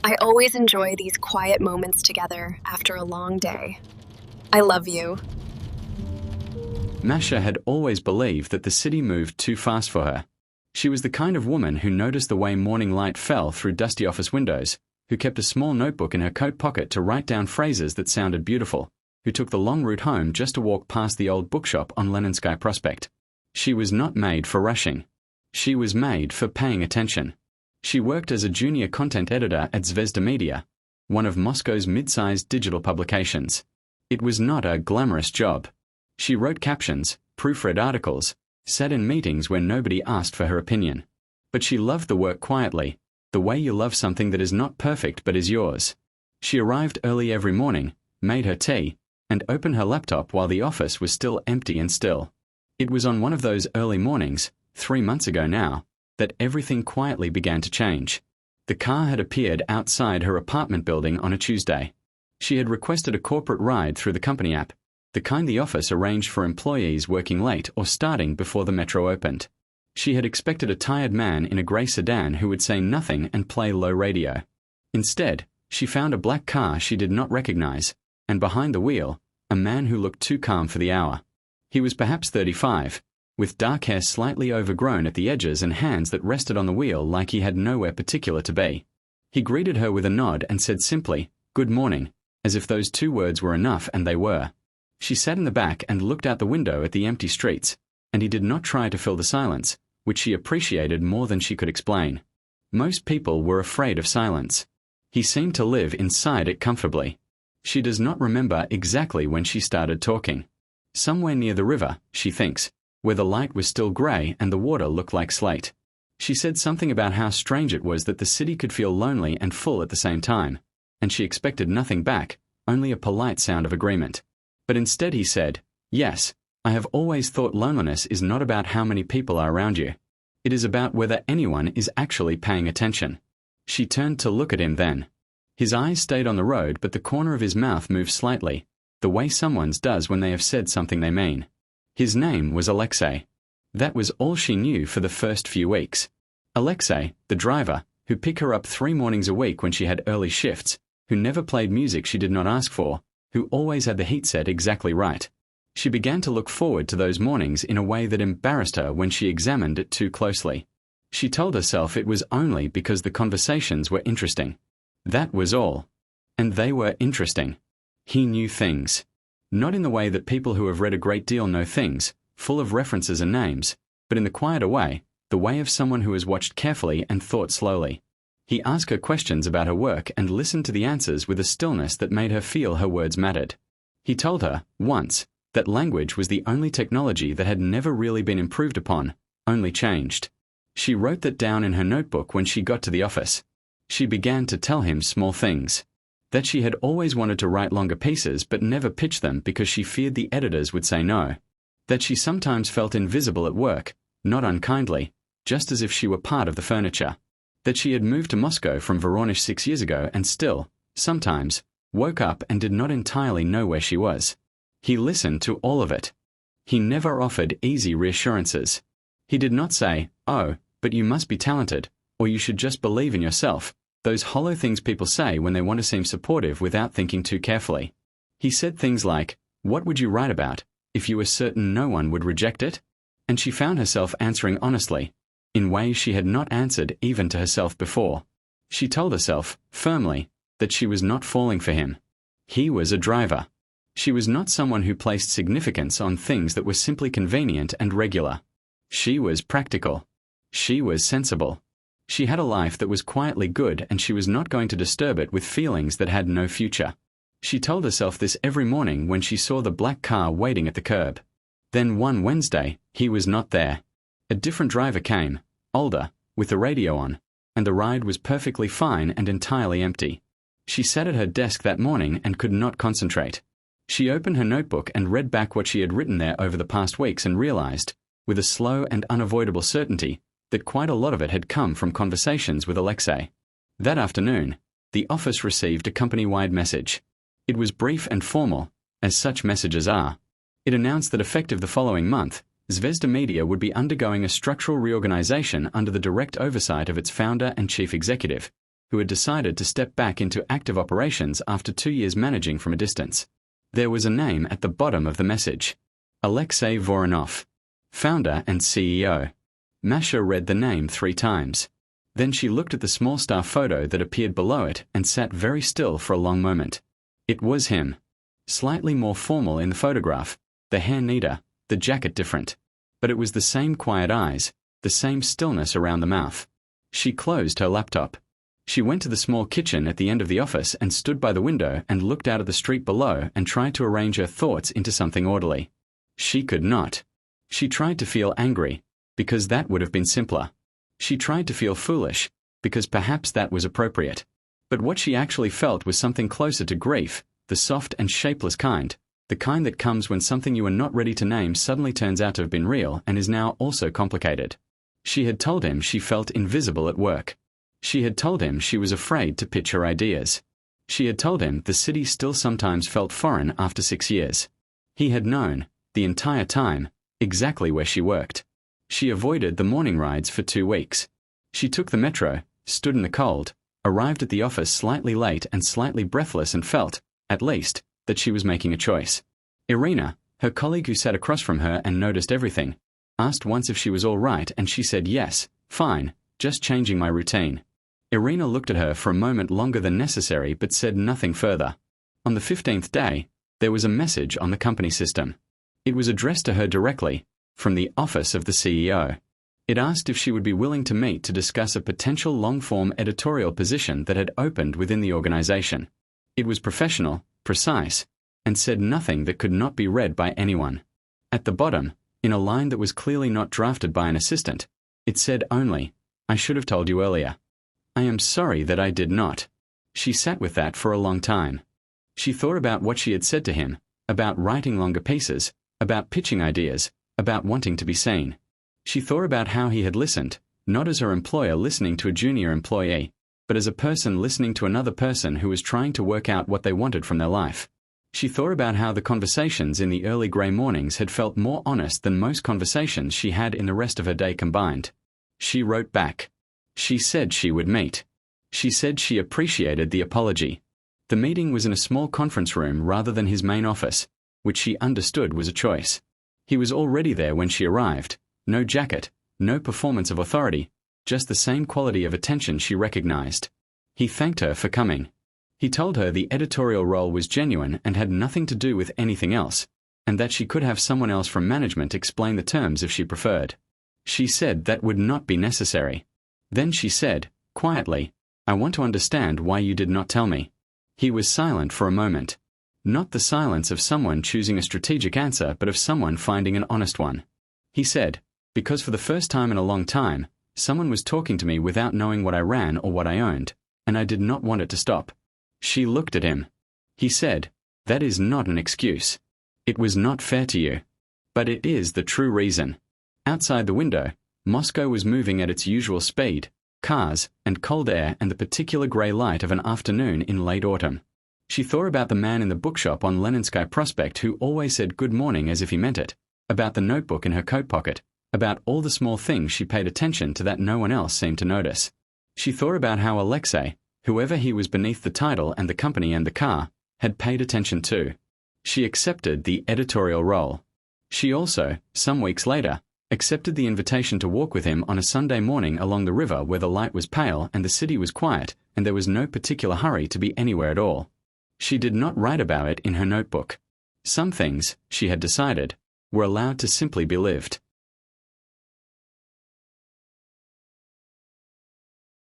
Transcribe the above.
I always enjoy these quiet moments together after a long day. I love you. Masha had always believed that the city moved too fast for her. She was the kind of woman who noticed the way morning light fell through dusty office windows, who kept a small notebook in her coat pocket to write down phrases that sounded beautiful, who took the long route home just to walk past the old bookshop on Leninsky Prospect. She was not made for rushing. She was made for paying attention. She worked as a junior content editor at Zvezda Media, one of Moscow's mid-sized digital publications. It was not a glamorous job. She wrote captions, proofread articles, sat in meetings where nobody asked for her opinion. But she loved the work quietly, the way you love something that is not perfect but is yours. She arrived early every morning, made her tea, and opened her laptop while the office was still empty and still. It was on one of those early mornings, 3 months ago now, that everything quietly began to change. The car had appeared outside her apartment building on a Tuesday. She had requested a corporate ride through the company app, the kind the office arranged for employees working late or starting before the metro opened. She had expected a tired man in a grey sedan who would say nothing and play low radio. Instead, she found a black car she did not recognize, and behind the wheel, a man who looked too calm for the hour. He was perhaps 35, with dark hair slightly overgrown at the edges and hands that rested on the wheel like he had nowhere particular to be. He greeted her with a nod and said simply, "Good morning," as if those 2 words were enough, and they were. She sat in the back and looked out the window at the empty streets, and he did not try to fill the silence, which she appreciated more than she could explain. Most people were afraid of silence. He seemed to live inside it comfortably. She does not remember exactly when she started talking. Somewhere near the river, she thinks, where the light was still grey and the water looked like slate. She said something about how strange it was that the city could feel lonely and full at the same time, and she expected nothing back, only a polite sound of agreement. But instead he said, "Yes, I have always thought loneliness is not about how many people are around you. It is about whether anyone is actually paying attention." She turned to look at him then. His eyes stayed on the road, but the corner of his mouth moved slightly, the way someone's does when they have said something they mean. His name was Alexei. That was all she knew for the first few weeks. Alexei, the driver, who picked her up 3 mornings a week when she had early shifts, who never played music she did not ask for, who always had the heat set exactly right. She began to look forward to those mornings in a way that embarrassed her when she examined it too closely. She told herself it was only because the conversations were interesting. That was all. And they were interesting. He knew things. Not in the way that people who have read a great deal know things, full of references and names, but in the quieter way, the way of someone who has watched carefully and thought slowly. He asked her questions about her work and listened to the answers with a stillness that made her feel her words mattered. He told her, once, that language was the only technology that had never really been improved upon, only changed. She wrote that down in her notebook when she got to the office. She began to tell him small things. That she had always wanted to write longer pieces but never pitched them because she feared the editors would say no. That she sometimes felt invisible at work, not unkindly, just as if she were part of the furniture. That she had moved to Moscow from Voronezh 6 years ago and still, sometimes, woke up and did not entirely know where she was. He listened to all of it. He never offered easy reassurances. He did not say, "Oh, but you must be talented," or "You should just believe in yourself," those hollow things people say when they want to seem supportive without thinking too carefully. He said things like, "What would you write about, if you were certain no one would reject it?" And she found herself answering honestly, in ways she had not answered even to herself before. She told herself, firmly, that she was not falling for him. He was a driver. She was not someone who placed significance on things that were simply convenient and regular. She was practical. She was sensible. She had a life that was quietly good, and she was not going to disturb it with feelings that had no future. She told herself this every morning when she saw the black car waiting at the curb. Then one Wednesday, he was not there. A different driver came, older, with the radio on, and the ride was perfectly fine and entirely empty. She sat at her desk that morning and could not concentrate. She opened her notebook and read back what she had written there over the past weeks and realized, with a slow and unavoidable certainty, that quite a lot of it had come from conversations with Alexei. That afternoon, the office received a company-wide message. It was brief and formal, as such messages are. It announced that effective the following month, Zvezda Media would be undergoing a structural reorganization under the direct oversight of its founder and chief executive, who had decided to step back into active operations after 2 years managing from a distance. There was a name at the bottom of the message: Alexei Voronov, founder and CEO. Masha read the name 3 times. Then she looked at the small star photo that appeared below it and sat very still for a long moment. It was him. Slightly more formal in the photograph, the hair neater, the jacket different. But it was the same quiet eyes, the same stillness around the mouth. She closed her laptop. She went to the small kitchen at the end of the office and stood by the window and looked out at the street below and tried to arrange her thoughts into something orderly. She could not. She tried to feel angry, because that would have been simpler. She tried to feel foolish, because perhaps that was appropriate. But what she actually felt was something closer to grief, the soft and shapeless kind, the kind that comes when something you are not ready to name suddenly turns out to have been real and is now also complicated. She had told him she felt invisible at work. She had told him she was afraid to pitch her ideas. She had told him the city still sometimes felt foreign after 6 years. He had known, the entire time, exactly where she worked. She avoided the morning rides for 2 weeks. She took the metro, stood in the cold, arrived at the office slightly late and slightly breathless and felt, at least, that she was making a choice. Irina, her colleague who sat across from her and noticed everything, asked once if she was all right and she said yes, fine, just changing my routine. Irina looked at her for a moment longer than necessary but said nothing further. On the 15th day, there was a message on the company system. It was addressed to her directly, from the office of the CEO. It asked if she would be willing to meet to discuss a potential long-form editorial position that had opened within the organization. It was professional, precise, and said nothing that could not be read by anyone. At the bottom, in a line that was clearly not drafted by an assistant, it said only, "I should have told you earlier. I am sorry that I did not." She sat with that for a long time. She thought about what she had said to him, about writing longer pieces, about pitching ideas, about wanting to be seen. She thought about how he had listened, not as her employer listening to a junior employee, but as a person listening to another person who was trying to work out what they wanted from their life. She thought about how the conversations in the early grey mornings had felt more honest than most conversations she had in the rest of her day combined. She wrote back. She said she would meet. She said she appreciated the apology. The meeting was in a small conference room rather than his main office, which she understood was a choice. He was already there when she arrived. No jacket, no performance of authority, just the same quality of attention she recognized. He thanked her for coming. He told her the editorial role was genuine and had nothing to do with anything else, and that she could have someone else from management explain the terms if she preferred. She said that would not be necessary. Then she said, quietly, "I want to understand why you did not tell me." He was silent for a moment. Not the silence of someone choosing a strategic answer, but of someone finding an honest one. He said, "Because for the first time in a long time, someone was talking to me without knowing what I ran or what I owned, and I did not want it to stop." She looked at him. He said, "That is not an excuse. It was not fair to you. But it is the true reason." Outside the window, Moscow was moving at its usual speed, cars and cold air and the particular grey light of an afternoon in late autumn. She thought about the man in the bookshop on Leninsky Prospect who always said good morning as if he meant it, about the notebook in her coat pocket, about all the small things she paid attention to that no one else seemed to notice. She thought about how Alexei, whoever he was beneath the title and the company and the car, had paid attention too. She accepted the editorial role. She also, some weeks later, accepted the invitation to walk with him on a Sunday morning along the river where the light was pale and the city was quiet and there was no particular hurry to be anywhere at all. She did not write about it in her notebook. Some things, she had decided, were allowed to simply be lived.